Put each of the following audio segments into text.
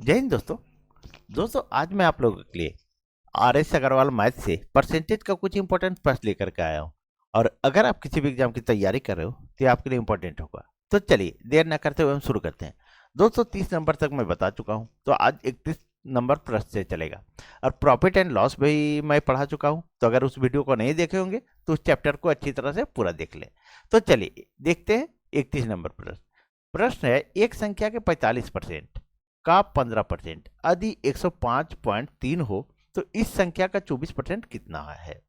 जय हिंद दोस्तों। आज मैं आप लोगों के लिए RS अग्रवाल मैथ से परसेंटेज का कुछ इंपॉर्टेंट प्रश्न लेकर के आया हूँ। और अगर आप किसी भी एग्जाम की तैयारी कर रहे हो तो ये आपके लिए इंपॉर्टेंट होगा। तो चलिए देर न करते हुए हम शुरू करते हैं। 230 नंबर तक मैं बता चुका हूँ, तो आज 31 नंबर प्रश्न से चलेगा। और प्रॉफिट एंड लॉस भी मैं पढ़ा चुका हूँ, तो अगर उस वीडियो को नहीं देखे होंगे तो उस चैप्टर को अच्छी तरह से पूरा देख लें। तो चलिए देखते हैं 31 नंबर प्रश्न। प्रश्न है, एक संख्या के 45% का 15% यदि 105.3 हो तो इस संख्या का 24% कितना है।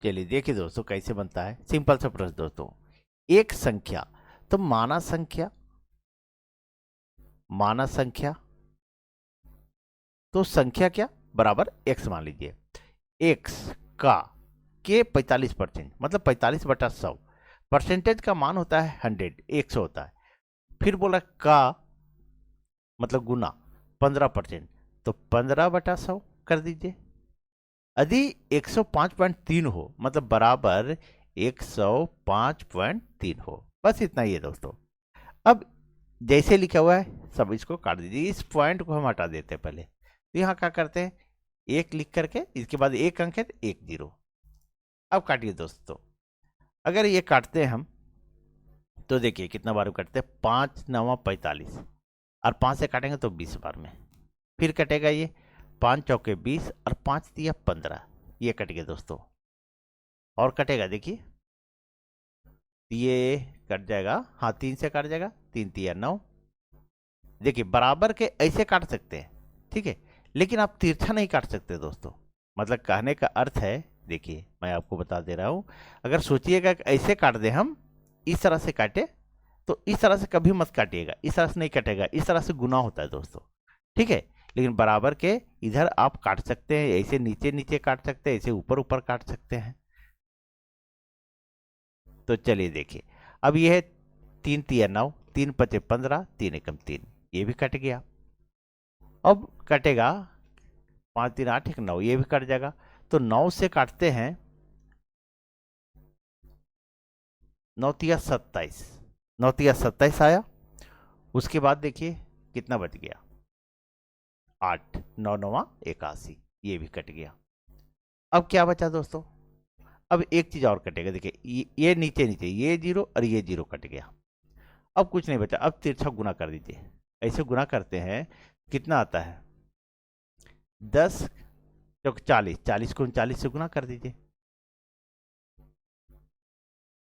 चलिए देखिए दोस्तों कैसे बनता है। सिंपल सा प्रश्न दोस्तों। एक संख्या, तो माना संख्या तो संख्या क्या बराबर x मान लीजिए। x का के 45% मतलब 45/100। परसेंटेज का मान होता है 100, 100 होता है। फिर बोला का मतलब गुना 15%, तो 15/100 कर दीजिए। यदि 105.3 हो मतलब बराबर 105.3 हो। बस इतना ही है दोस्तों। अब जैसे लिखा हुआ है सब इसको काट दीजिए। इस पॉइंट को हम हटा देते हैं पहले। तो यहाँ क्या करते हैं, एक लिख करके इसके बाद एक अंक है तो 1 0। अब काटिए दोस्तों। अगर ये काटते हैं हम तो देखिए कितना बार कटते हैं, 5 9 45 और 5 से काटेंगे तो 20 बार में। फिर कटेगा ये 5 चौके 20 और 5 तिया 15, ये कट गया दोस्तों। और कटेगा देखिए, ये कट जाएगा, हाँ 3 से कट जाएगा, 3 तिया 9। देखिए बराबर के ऐसे काट सकते हैं, ठीक है, लेकिन आप तिरछा नहीं काट सकते दोस्तों। मतलब कहने का अर्थ है, देखिए मैं आपको बता दे रहा हूं। अगर सोचिएगा कि ऐसे काट दे हम, इस तरह से काटे, तो इस तरह से कभी मत काटिएगा, इस तरह से नहीं कटेगा, इस तरह से गुना होता है दोस्तों, ठीक है। लेकिन बराबर के इधर आप काट सकते हैं, ऐसे नीचे नीचे काट सकते हैं, ऐसे ऊपर ऊपर काट सकते हैं। तो चलिए देखिए, अब ये है 3 तिया 9, 3 पचे 15, 3 एकम 3, ये भी कट गया। अब कटेगा 5 3 8 1 9, ये भी कट जाएगा। तो 9 से काटते हैं, 9 तिया 27, 9 तिया 27 आया। उसके बाद देखिए कितना बच गया, 8 9 9 81, ये भी कट गया। अब क्या बचा दोस्तों, अब एक चीज और कटेगा। देखिए ये नीचे नीचे ये 0 और ये 0 कट गया। अब कुछ नहीं बचा। अब तिरछा गुना कर दीजिए। ऐसे गुना करते हैं, कितना आता है, 10 चौक 40, 40 को 39 से गुना कर दीजिए।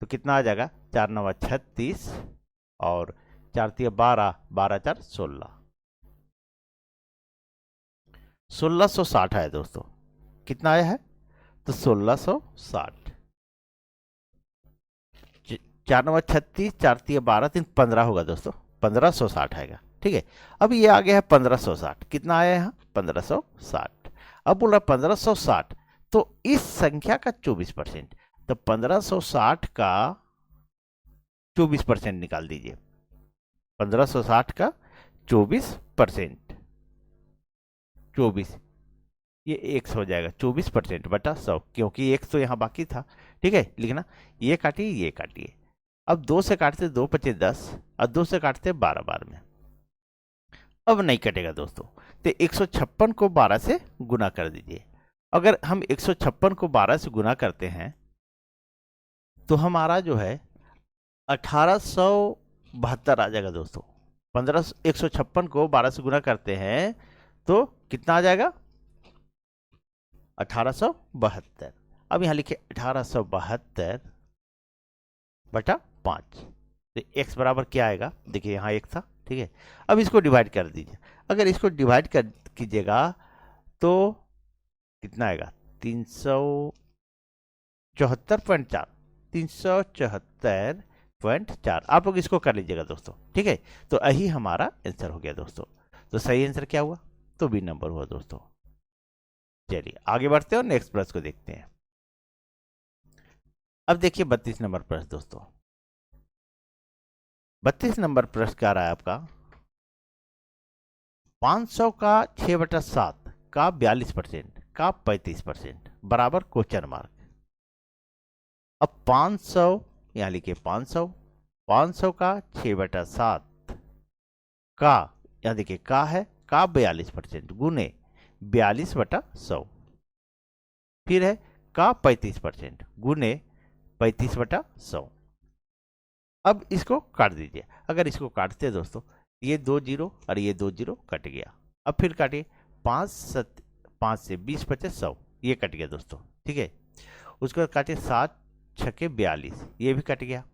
तो कितना आ जाएगा, 4 9 36 और 4 तिया 12, 12 4 16, 1660 है दोस्तों। कितना आया है, तो 1660। 4 9 36, 4 तिया 12, 3 15 होगा दोस्तों, 1560 आएगा, ठीक है। अब ये आ गया है 1560। कितना आया है यहाँ, 1560। अब बोल रहा 1560, तो इस संख्या का 24%, तो 1560 का 24% निकाल दीजिए। 1560 का 24%, 24, ये 100 हो जाएगा। 24% बटा 100, क्योंकि 100 यहाँ बाकी था, ठीक है, लिखना। ये काटिए ये काटिए। अब 2 से काटते 2 पचे 10 और 2 से काटते 12 बार में। अब नहीं कटेगा दोस्तों। तो 156 को 12 से गुना कर दीजिए। अगर हम 156 को 12 से गुना करते हैं तो हमारा जो है 1872 आ जाएगा दोस्तों। 156 को 12 से गुना करते हैं तो कितना आ जाएगा, 1872। अब यहां लिखे 1872 बटा 5। तो x बराबर क्या आएगा, देखिए यहाँ एक था, ठीक है। अब इसको डिवाइड कर दीजिए। अगर इसको डिवाइड कर कीजिएगा तो कितना आएगा, 374.4, 374.4। आप लोग इसको कर लीजिएगा दोस्तों, ठीक है। तो यही हमारा आंसर हो गया दोस्तों। तो सही आंसर क्या हुआ, तो बी नंबर हुआ दोस्तों। चलिए आगे बढ़ते हैं और नेक्स्ट प्रश्न को देखते हैं। अब देखिए 32 नंबर प्रश्न दोस्तों। 32 नंबर प्रश्न क्या रहा है आपका, 500 का 6/7 का 42% का 35% बराबर क्वेश्चन मार्क। अब 500, यहां लिखिए 500, 500 का 6/7 का यहाँ देखिए का है, का 42% गुने 42/100, फिर है का 35% गुने 35/100। अब इसको काट दीजिए। अगर इसको काटते हैं दोस्तों, ये 2 जीरो और ये 2 जीरो कट गया। अब फिर काटिए, 5 से 20 बचे 100, ये कट गया दोस्तों, ठीक है। उसके बाद काटिए 7 छके 42, ये भी कट गया।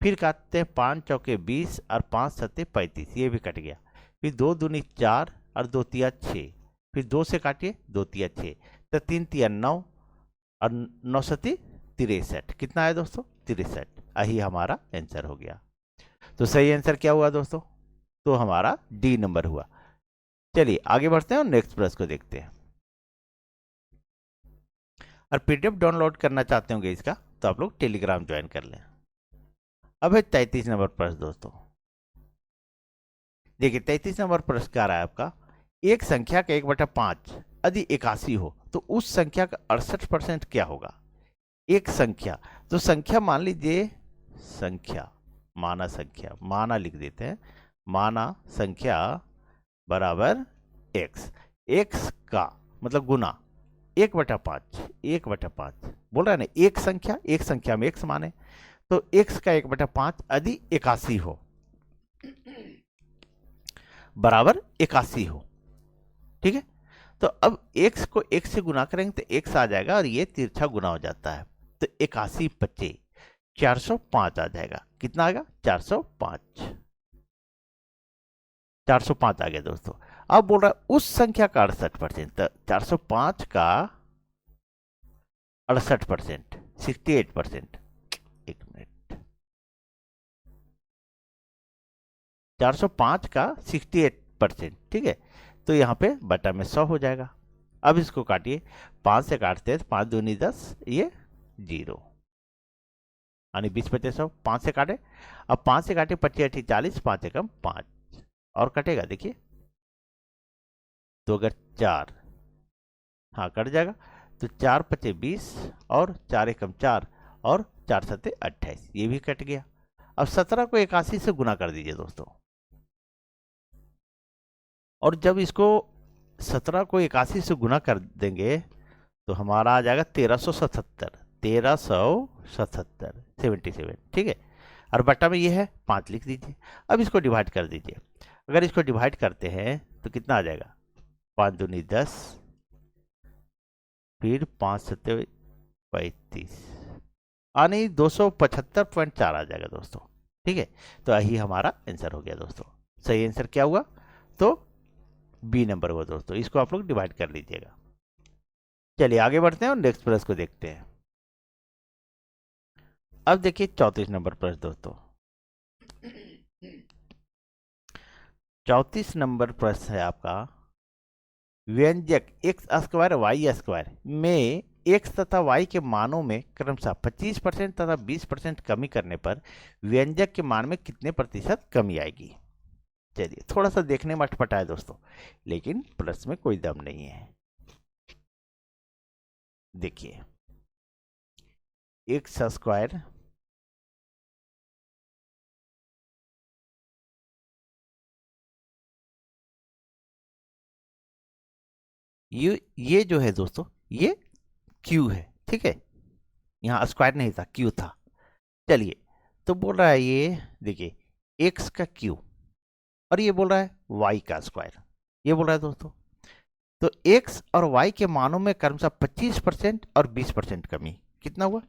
फिर काटते हैं 5 चौके 20 और 5 सत्ते 35, ये भी कट गया। फिर 2 दूनी 4 और 2 तिया 6, फिर 2 से काटिए 2 तिया 6, तो 3 तिया 9 और 9 सत्ती 63, कितना आया दोस्तों? 63। यही हमारा आंसर हो गया। तो सही आंसर क्या हुआ दोस्तों? तो हमारा डी नंबर हुआ। चलिए आगे बढ़ते हैं और नेक्स्ट प्रश्न को देखते हैं। और पीडीएफ डाउनलोड करना चाहते होंगे इसका, तो आप लोग टेलीग्राम ज्वाइन कर लें। अब है 33 नंबर प्रश्न दोस्तों। देखिए 33 नंबर प्रश्न क्या रहा है आपका, एक संख्या का 1/5 यदि 81 हो तो उस संख्या का 68% क्या होगा? एक संख्या, तो संख्या मान लीजिए, संख्या माना लिख देते हैं, माना संख्या बराबर x, x का मतलब गुना 1/5 बोल रहा है ना, एक संख्या में x माने, तो x का 1/5 यदि 81 हो बराबर 81 हो, ठीक है। तो अब x को x से गुना करेंगे तो x आ जाएगा और ये तिरछा गुना हो जाता है, तो 81 बचे 405 आ जाएगा। कितना आएगा? 405 आ गया दोस्तों। अब बोल रहा है उस संख्या का 68%, तो 405 का 68% 68%, एक मिनट, 405 का 68%, ठीक है। तो यहाँ पे बटा में 100 हो जाएगा। अब इसको काटिए, 5 से काटते हैं तो 5 दूनी 10, ये 0 यानी 20 बचे 100। 5 से काटे, अब 5 से काटे 25 40, 5 एकम 5 और कटेगा, देखिए तो अगर 4, हाँ कट जाएगा, तो 4 पचे 20 और 4 एकम 4 और 4 सत्ते 28, ये भी कट गया। अब 17 को 81 से गुना कर दीजिए दोस्तों, और जब इसको 17 को 81 से गुना कर देंगे तो हमारा आ जाएगा 1377, 77, ठीक है। और बट्टा में ये है 5 लिख दीजिए। अब इसको डिवाइड कर दीजिए। अगर इसको डिवाइड करते हैं तो कितना आ जाएगा? 5 दूनी 10, फिर 5 सत्ते 35, यानी 275.4 आ जाएगा दोस्तों, ठीक है। तो यही हमारा आंसर हो गया दोस्तों। सही आंसर क्या हुआ? तो बी नंबर हुआ दोस्तों। इसको आप लोग डिवाइड कर लीजिएगा। चलिए आगे बढ़ते हैं और नेक्स्ट प्रश्न को देखते हैं। अब देखिए 34 नंबर प्रश्न दोस्तों। 34 नंबर प्रश्न है आपका, व्यंजक x² y² में x तथा y के मानों में क्रमशः 25% तथा 20% कमी करने पर व्यंजक के मान में कितने प्रतिशत कमी आएगी? चलिए थोड़ा सा देखने में अटपटा है दोस्तों, लेकिन प्रश्न में कोई दम नहीं है। देखिए x², ये जो है दोस्तों, ये q है, ठीक है। यहाँ स्क्वायर नहीं था, q था। चलिए, तो बोल रहा है ये, देखिए x का q और ये बोल रहा है y का स्क्वायर, ये बोल रहा है दोस्तों। तो x और y के मानों में क्रमशः 25% और 20% कमी। कितना हुआ?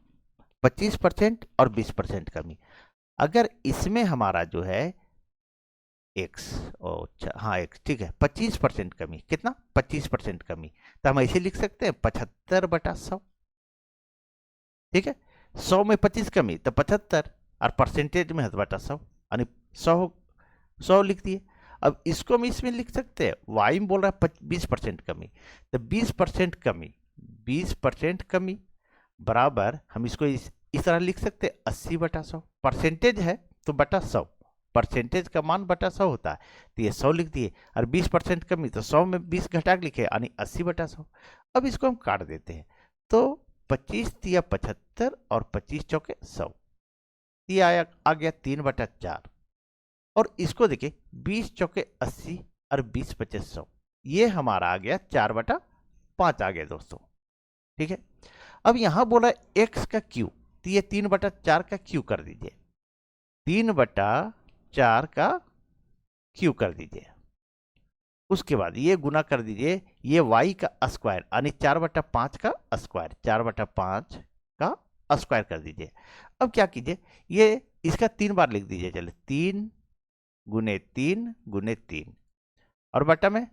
25% और 20% कमी। अगर इसमें हमारा जो है x, हाँ x, ठीक है, 25% कमी। कितना? 25% कमी। तो हम ऐसे लिख सकते हैं 75/100, ठीक है। 100 में 25 कमी तो 75, और परसेंटेज में है तो बटा 100, यानी 100 लिख दिए। अब इसको हम इसमें लिख सकते हैं, y में बोल रहा है 20% कमी, तो 20% कमी, 20% कमी बराबर हम इसको इस तरह लिख सकते हैं 80/100। परसेंटेज है तो बटा 100, परसेंटेज का मान बटा 100 होता है, तो ये 100 लिख दिए। और 20% कमी, तो 100 में 20 घटा के लिखे, यानी 80/100। अब इसको हम काट देते हैं, तो 25 तिया 75 और 25 चौके 100, ये आ गया 3/4। और इसको देखिए 20 चौके 80 और 20 पचे 100, ये हमारा आ गया 4/5 आ गया दोस्तों। ठीक है, अब यहां बोला x का क्यू, तो ये 3/4 का क्यू कर दीजिए, 3/4 का क्यू कर दीजिए। उसके बाद ये गुना कर दीजिए, ये y का स्क्वायर यानी 4/5 का स्क्वायर, 4/5 का स्क्वायर कर दीजिए। अब क्या कीजिए, ये इसका 3 बार लिख दीजिए, चले 3 गुने 3 गुने 3, और बटा में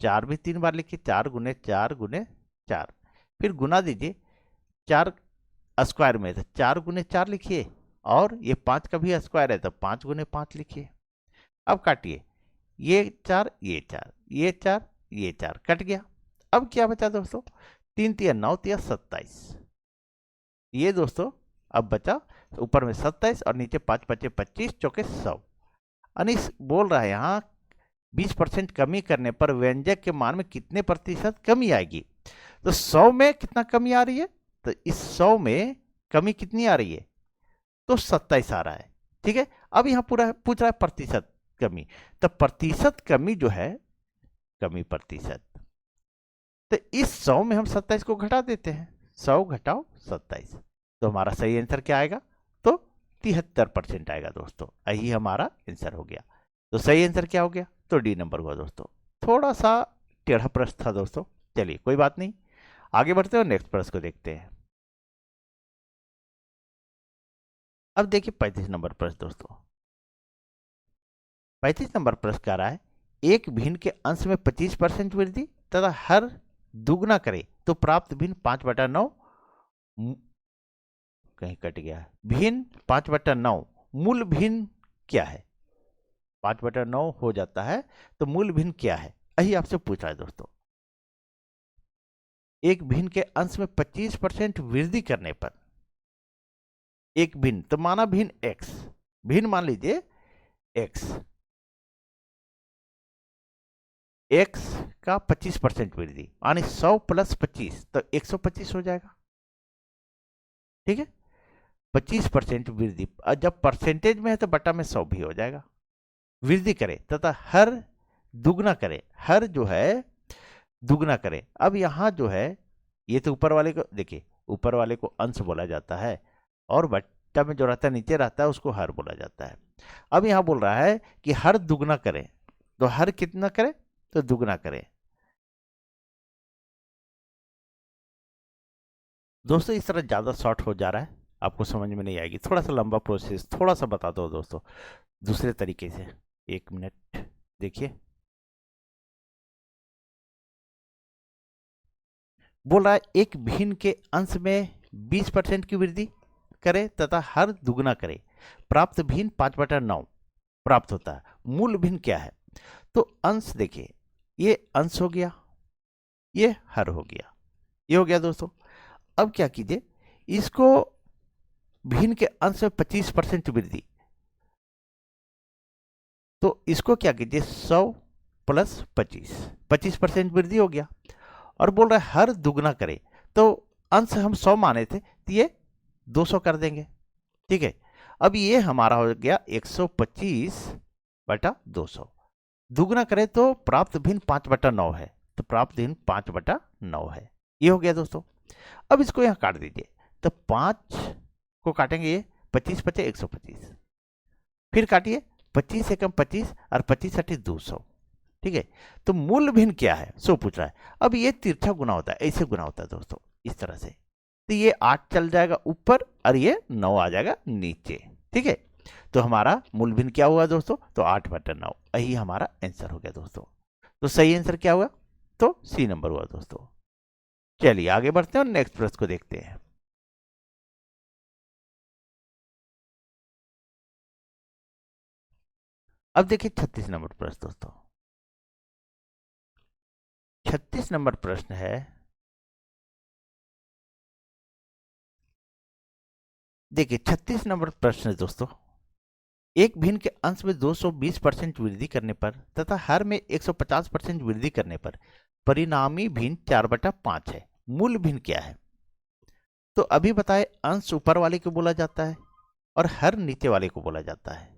4 भी 3 बार लिखिए, 4 गुने 4 गुने 4, फिर गुना दीजिए 4 स्क्वायर में तो 4 गुने 4 लिखिए, और ये 5 का भी स्क्वायर है तो 5 गुने 5 लिखिए। अब काटिए, ये 4 ये 4 ये 4 ये 4 कट गया। अब क्या बचा दोस्तों, 3 तिया 9 तिया 27, ये दोस्तों अब बचा ऊपर में 27 और नीचे 5 पचे 25 चौके 100। अनिस बोल रहा है यहाँ 20% कमी करने पर व्यंजक के मान में कितने प्रतिशत कमी आएगी। तो 100 में कितना कमी आ रही है, तो इस 100 में कमी कितनी आ रही है, तो 27 आ रहा है। ठीक है, अब यहाँ पूरा पूछ रहा है प्रतिशत कमी, तो प्रतिशत कमी जो है, कमी प्रतिशत, तो इस 100 में हम 27 को घटा देते हैं, 100 घटाओ 27, तो हमारा सही आंसर क्या आएगा, तो 73% आएगा दोस्तों। यही हमारा आंसर हो गया। तो सही आंसर क्या हो गया, तो डी नंबर हुआ दोस्तों। थोड़ा सा टेढ़ा प्रश्न था दोस्तों, चलिए कोई बात नहीं, आगे बढ़ते हैं और नेक्स्ट प्रश्न को देखते हैं। अब देखिए 35 नंबर प्रश्न दोस्तों। 35 नंबर प्रश्न कह रहा है, एक भिन्न के अंश में 25% वृद्धि तथा हर दुगना करे तो प्राप्त भिन्न 5/9, कहीं कट गया, भिन्न 5/9, मूल भिन्न क्या है, 5/9 हो जाता है तो मूल भिन्न क्या है, यही आपसे पूछा है दोस्तों। एक भिन्न के अंश में 25% वृद्धि करने पर, एक भिन्न तो माना भिन्न x, भिन्न मान लीजिए x, x का 25% वृद्धि यानी 100 + 25 तो 125 हो जाएगा। ठीक है, 25% वृद्धि, जब परसेंटेज में है तो बटा में 100 भी हो जाएगा। वृद्धि करे तथा हर दुगना करे, हर जो है दुगना करे। अब यहां जो है ये तो ऊपर वाले को देखिए, ऊपर वाले को अंश बोला जाता है और बट्टा में जो रहता है नीचे रहता है उसको हर बोला जाता है। अब यहां बोल रहा है कि हर दुगना करे, तो हर कितना करे, तो दुगना करे। दोस्तों इस तरह ज्यादा शॉर्ट हो जा रहा है, आपको समझ में नहीं आएगी, थोड़ा सा लंबा प्रोसेस, थोड़ा सा बता दो दोस्तों दूसरे तरीके से। 1 मिनट देखिए, बोल रहा है एक भिन्न के अंश में 20% की वृद्धि करे तथा हर दुगना करे, प्राप्त भिन्न 5/9 प्राप्त होता है। मूल भिन्न क्या है, तो अंश देखिए, ये अंश हो गया, ये हर हो गया, ये हो गया दोस्तों। अब क्या कीजिए, इसको भिन्न के अंश में 25% वृद्धि, तो इसको क्या कीजिए 100 + 25, 25% वृद्धि हो गया। और बोल रहा है हर दुगना करे, तो अंश हम 100 माने थे तो ये 200 कर देंगे। ठीक है, अब ये हमारा हो गया 125/200, दुगना करे तो प्राप्त भिन्न 5/9 है, तो प्राप्त भिन्न 5/9 है, ये हो गया दोस्तों। अब इसको यहां काट दीजिए, तो 5 को काटेंगे, ये 25 × 125, फिर काटिए 25 × 25 और 25 × 200। ठीक है, तो मूल भिन्न क्या है सो पूछ रहा है। अब ये तिरछा गुना होता है, ऐसे गुना होता है दोस्तों, इस तरह से, तो ये 8 चल जाएगा ऊपर और ये 9 आ जाएगा नीचे। ठीक है, तो हमारा मूल भिन्न क्या हुआ दोस्तों, तो 8/9, यही हमारा आंसर हो गया दोस्तों। तो सही आंसर क्या हुआ, तो सी नंबर हुआ दोस्तों। चलिए आगे बढ़ते हैं और नेक्स्ट प्रश्न को देखते हैं। अब देखिए 36 नंबर प्रश्न दोस्तों। 36 नंबर प्रश्न है, देखिए 36 नंबर प्रश्न है दोस्तों, एक भिन्न के अंश में 220% वृद्धि करने पर तथा हर में 150% वृद्धि करने पर परिणामी भिन्न 4/5 है, मूल भिन्न क्या है। तो अभी बताए अंश ऊपर वाले को बोला जाता है और हर नीचे वाले को बोला जाता है।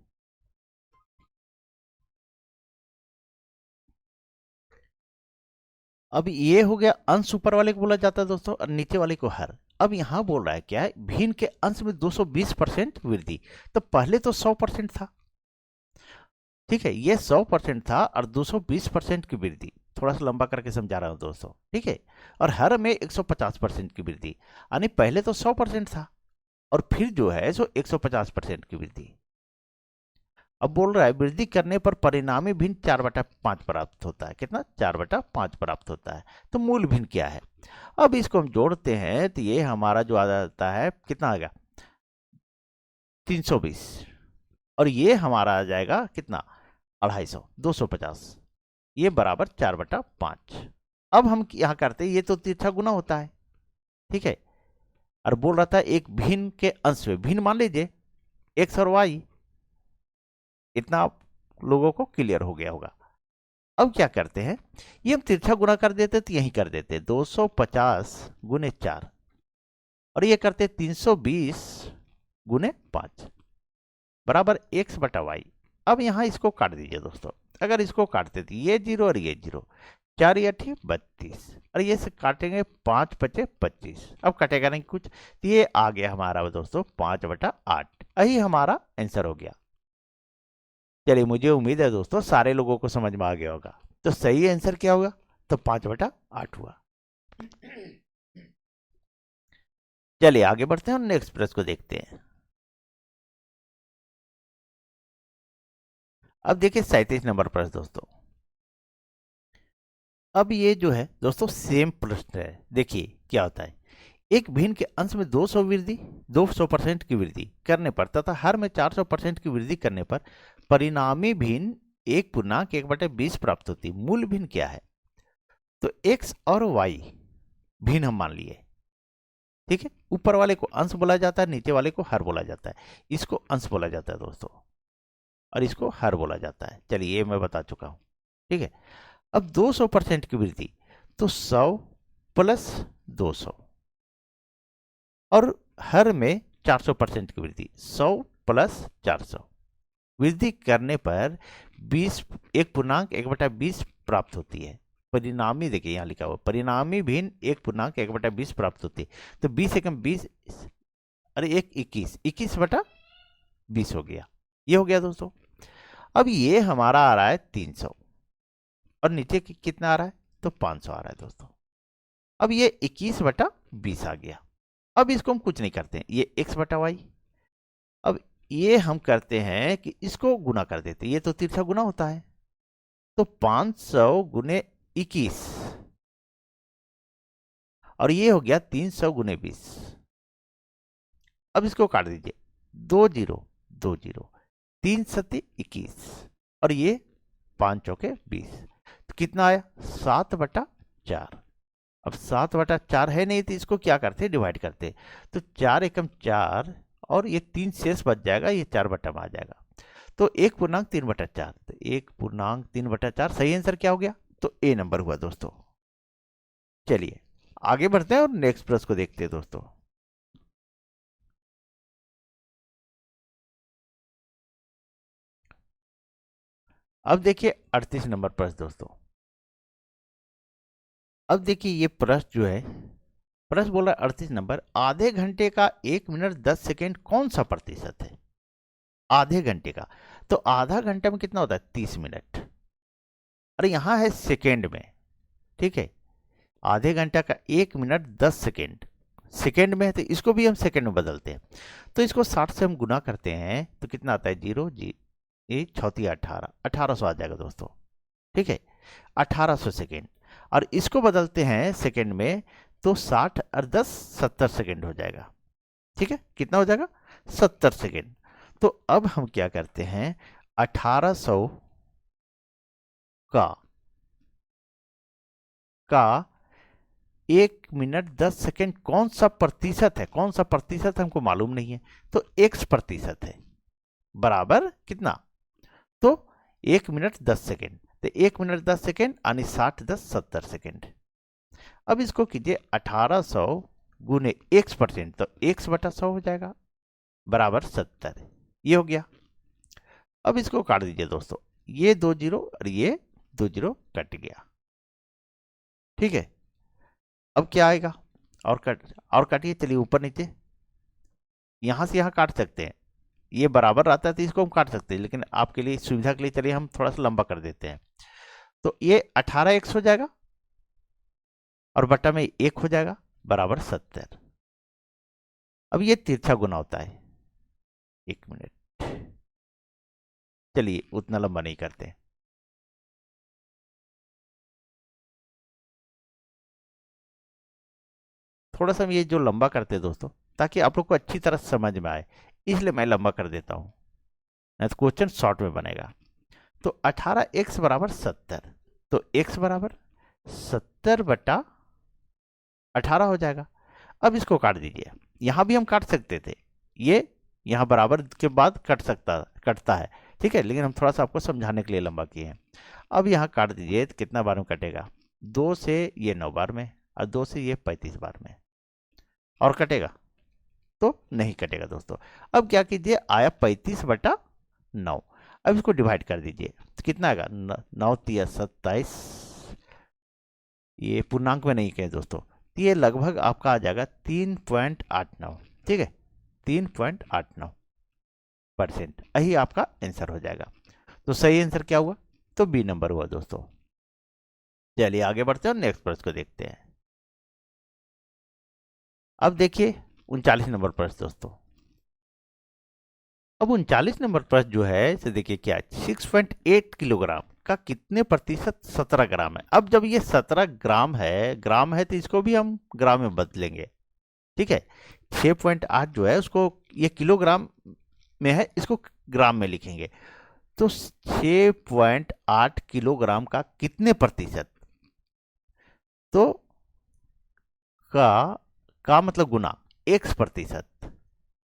अब ये हो गया अंश ऊपर वाले को बोला जाता है दोस्तों और नीचे वाले को हर। अब यहां बोल रहा है क्या है, भिन्न के अंश में 220% वृद्धि। तो पहले तो 100% था, ठीक है, ये 100% था और 220% की वृद्धि, थोड़ा सा लंबा करके समझा रहा हूं दोस्तों, ठीक है। और हर में 150% की वृद्धि, यानी पहले तो 100% था और फिर जो है सो 150% की वृद्धि। अब बोल रहा है वृद्धि करने पर परिणामी भिन्न 4/5 प्राप्त होता है। कितना? 4/5 प्राप्त होता है। तो मूल भिन्न क्या है? अब इसको हम जोड़ते हैं तो ये हमारा जो आ जाता है कितना आ गया, 320, और ये हमारा आ जाएगा कितना, 250, 250, ये बराबर 4/5। अब हम यहाँ करते हैं, ये तो तिरछा गुना होता है, ठीक है। और बोल रहा था एक भिन्न के अंश में, भिन्न मान लीजिए एक्स और वाई, इतना आप लोगों को क्लियर हो गया होगा। अब क्या करते हैं, ये हम तिरछा गुना कर देते तो यही कर देते 250 गुने 4, और ये करते 320 गुने 5 बराबर x/y। अब यहां इसको काट दीजिए दोस्तों। अगर इसको काटते तो ये 0 और ये 0, 4 या 32, और ये से काटेंगे 5 बचे 25। अब कटेगा नहीं कुछ, तो ये आ गया हमारा दोस्तों 5/8। यही हमारा आंसर हो गया। चलिए, मुझे उम्मीद है दोस्तों सारे लोगों को समझ में आ गया होगा। तो सही आंसर क्या होगा? तो 5/8 हुआ। चलिए आगे बढ़ते हैं और नेक्स्ट प्रश्न को देखते हैं। अब देखिए 37 नंबर प्रश्न दोस्तों। अब ये जो है दोस्तों सेम प्रश्न है। देखिए क्या होता है, एक भिन्न के अंश में 200% की वृद्धि करने पर तथा हर में 400% की वृद्धि करने पर परिणामी भिन्न 1/1/20 प्राप्त होती है। मूल भिन्न क्या है? तो x और y भिन्न हम मान लिए, ठीक है। ऊपर वाले को अंश बोला जाता है, नीचे वाले को हर बोला जाता है। इसको अंश बोला जाता है दोस्तों और इसको हर बोला जाता है। चलिए ये मैं बता चुका हूं, ठीक है। अब 200% की वृद्धि, तो 100 प्लस 200, और हर में 400% की वृद्धि, 100 प्लस 400, वृद्धि करने पर 1/20 प्राप्त होती है। परिणामी देखिए यहाँ लिखा हुआ, परिणामी भिन्न 1/1/20 प्राप्त होती है। तो 20 एकम 20, अरे 21 हो गया। ये हो गया दोस्तों। अब ये हमारा आ रहा है 300 और नीचे कितना आ रहा है, तो 500 आ रहा है दोस्तों। अब ये 21/20 आ गया। अब इसको हम कुछ नहीं करते हैं, ये x/y। अब ये हम करते हैं कि इसको गुना कर देते हैं, ये तो तिरछा गुना होता है। तो 500 गुने 21, और ये हो गया 300 गुने 20। अब इसको काट दीजिए, 2 0 2 0, 3 7 21, और ये 5 चौके 20। तो कितना आया, 7/4। अब 7/4 है नहीं तो इसको क्या करते, डिवाइड करते। तो 4 एकम 4, और ये 3 शेष बच जाएगा, ये 4 बटा में आ जाएगा। तो 1/3/4, तो 1/3/4 सही आंसर क्या हो गया, तो ए नंबर हुआ दोस्तों। चलिए आगे बढ़ते हैं और नेक्स्ट प्रश्न को देखते हैं दोस्तों। अब देखिए 38 नंबर प्रश्न दोस्तों। अब देखिए ये प्रश्न जो है, प्रश्न बोल रहा है 38 नंबर, आधे घंटे का 1 मिनट 10 सेकेंड कौन सा प्रतिशत है? आधे घंटे का, तो आधा घंटा में कितना होता है, 30 मिनट, अरे यहां है सेकेंड में, ठीक है। आधे घंटा का 1 मिनट 10 सेकेंड सेकेंड में है, तो इसको भी हम सेकेंड में बदलते हैं। तो इसको 60 से हम गुना करते हैं तो कितना आता है, 0 जी, 18 1800 आ जाएगा दोस्तों, ठीक है। 1800 सेकेंड, और इसको बदलते हैं सेकेंड में, तो 60 और 10 70 सेकेंड हो जाएगा, ठीक है। कितना हो जाएगा, 70 सेकेंड। तो अब हम क्या करते हैं, 1800 का 1 मिनट 10 सेकेंड कौन सा प्रतिशत है, कौन सा प्रतिशत हमको मालूम नहीं है, तो x प्रतिशत है, बराबर कितना, तो 1 मिनट 10 सेकेंड, तो 1 मिनट 10 सेकेंड यानी 60 10 70 सेकेंड। अब इसको कीजिए 1800 गुने x%, तो x/100 हो जाएगा, बराबर 70। ये हो गया। अब इसको काट दीजिए दोस्तों, ये 2 0 और ये 2 0 कट गया, ठीक है, अब क्या आएगा, और काटिए, चलिए ऊपर नीचे, यहां से यहां काट सकते हैं, ये बराबर आता है तो इसको हम काट सकते हैं, लेकिन आपके लिए सुविधा के लिए चलिए हम थोड़ा सा लंबा कर देते हैं। तो ये 18x हो जाएगा और बट्टा में 1 हो जाएगा बराबर 70। अब ये तिरछा गुना होता है, 1 मिनट, चलिए उतना लंबा नहीं करते। थोड़ा सा हम ये जो लंबा करते हैं दोस्तों, ताकि आप लोग को अच्छी तरह समझ में आए, इसलिए मैं लंबा कर देता हूं, नहीं तो क्वेश्चन शॉर्ट में बनेगा। तो 18x बराबर 70, तो x बराबर 70 बटा 18 हो जाएगा। अब इसको काट दीजिए, यहां भी हम काट सकते थे, ये यहां बराबर के बाद कटता है, ठीक है, लेकिन हम थोड़ा सा आपको समझाने के लिए लंबा किए हैं। अब यहां काट दीजिए तो कितना बार में कटेगा, 2 से ये 9 बार में और 2 से ये 35 बार में, और कटेगा तो नहीं कटेगा दोस्तों। अब क्या कीजिए, आया 35 बटा 9, अब इसको डिवाइड कर दीजिए तो कितना आएगा, 9 तिया 27, ये पूर्णांक में नहीं कहे दोस्तों, तो ये लगभग आपका आ जाएगा 3.89, ठीक है, 3.89%, यही आपका आंसर हो जाएगा। तो सही आंसर क्या हुआ, तो बी नंबर हुआ दोस्तों। चलिए आगे बढ़ते हैं और नेक्स्ट प्रश्न को देखते हैं। अब देखिए 39 नंबर प्रश्न दोस्तों। अब 39 नंबर प्रश्न जो है इसे देखिए क्या है, 6.8 किलोग्राम का कितने प्रतिशत 17 ग्राम है। अब जब ये 17 ग्राम है तो इसको भी हम ग्राम में बदलेंगे, ठीक है। 6.8 जो है उसको ये किलोग्राम में है, इसको ग्राम में लिखेंगे। तो 6.8 किलोग्राम का कितने प्रतिशत, तो का मतलब गुना x%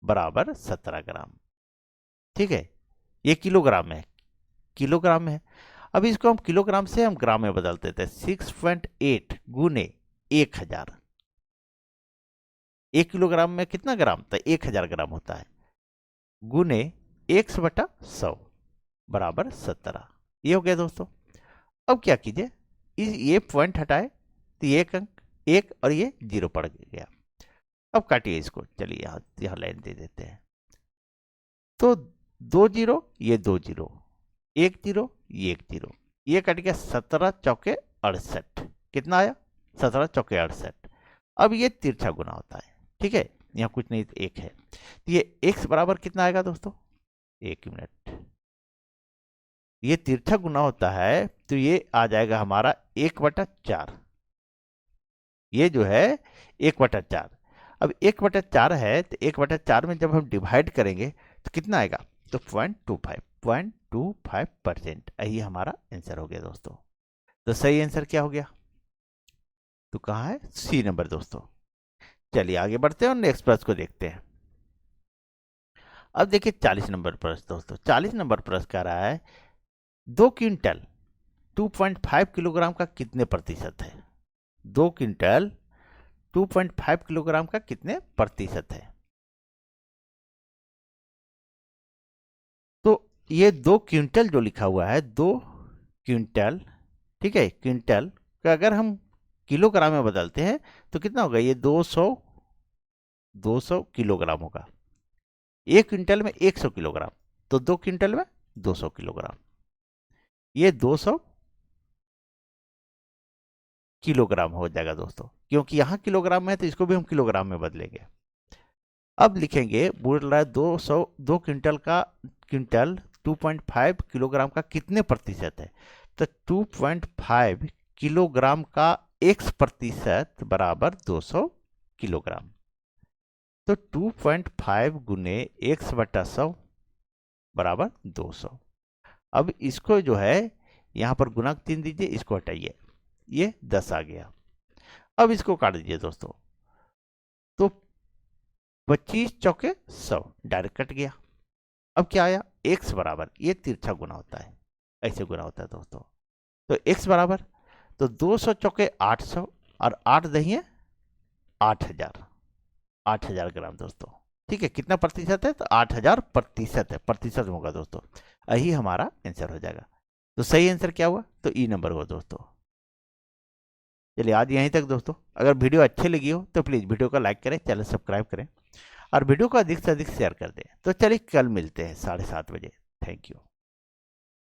बराबर 17 ग्राम, ठीक है, ये किलोग्राम में है। अब इसको हम किलोग्राम से हम ग्राम में बदल देते हैं, 6.8 गुने 1000, 1 किलोग्राम में कितना ग्राम, तो 1000 ग्राम होता है, गुने 100 बराबर 17, ये हो गया दोस्तों। अब क्या कीजिए, ये पॉइंट हटाए तो ये अंक 1 और ये 0 पड़ गया। अब काटिए इसको, चलिए यहाँ लाइन दे देते हैं। तो 2 0, ये 2 0, 1 0, ये 1 0, ये कट गया, 17 चौके 68, कितना आया, 17 चौके 68। अब ये तिरछा गुना होता है, ठीक है, यहाँ कुछ नहीं, 1 है, तो ये x बराबर कितना आएगा दोस्तों, 1 मिनट, ये तिरछा गुना होता है तो ये आ जाएगा हमारा 1/4, ये जो है 1/4। अब 1/4 है तो 1/4 में जब हम डिवाइड करेंगे तो कितना आएगा, तो 0.25%, यही हमारा आंसर हो गया दोस्तों। तो सही आंसर क्या हो गया, तो कहाँ है, सी नंबर दोस्तों। चलिए आगे बढ़ते हैं और नेक्स्ट प्रश्न को देखते हैं। अब देखिए 40 नंबर प्रश्न दोस्तों। 40 नंबर प्रश्न कह रहा है 2 क्विंटल 2.5 किलोग्राम का कितने प्रतिशत है। 2 क्विंटल 2.5 किलोग्राम का कितने प्रतिशत है। तो ये 2 क्विंटल जो लिखा हुआ है, 2 क्विंटल, ठीक है, क्विंटल का अगर हम किलोग्राम में बदलते हैं तो कितना होगा, ये 200 किलोग्राम होगा। 1 क्विंटल में 100 किलोग्राम, तो 2 क्विंटल में 200 किलोग्राम, ये 200 किलोग्राम हो जाएगा दोस्तों, क्योंकि यहां किलोग्राम में है तो इसको भी हम किलोग्राम में बदलेंगे। अब लिखेंगे, बोल रहा है 2 क्विंटल 2.5 किलोग्राम का कितने प्रतिशत है। तो 2.5 किलोग्राम का x% बराबर 200 किलोग्राम। तो 2.5 गुने x/100 बराबर 200। अब इसको जो है यहां पर गुणक 3 दीजिए, इसको हटाइए, ये 10 आ गया। अब इसको काट दीजिए दोस्तों, तो 25 चौके 100 डायरेक्ट कट गया। अब क्या आया, x बराबर, ये तिरछा गुना होता है, ऐसे गुना होता है दोस्तों। तो x बराबर, तो 200 चौके 800 और 8 दहिए 8000 ग्राम दोस्तों, ठीक है। कितना प्रतिशत है, तो 8000% है, प्रतिशत होगा दोस्तों, यही हमारा आंसर हो जाएगा। तो सही आंसर क्या हुआ, तो ई नंबर हुआ दोस्तों। चलिए आज यहीं तक दोस्तों। अगर वीडियो अच्छी लगी हो तो प्लीज़ वीडियो को लाइक करें, चैनल सब्सक्राइब करें और वीडियो को अधिक से अधिक शेयर कर दें। तो चलिए कल मिलते हैं 7:30 बजे। Thank you.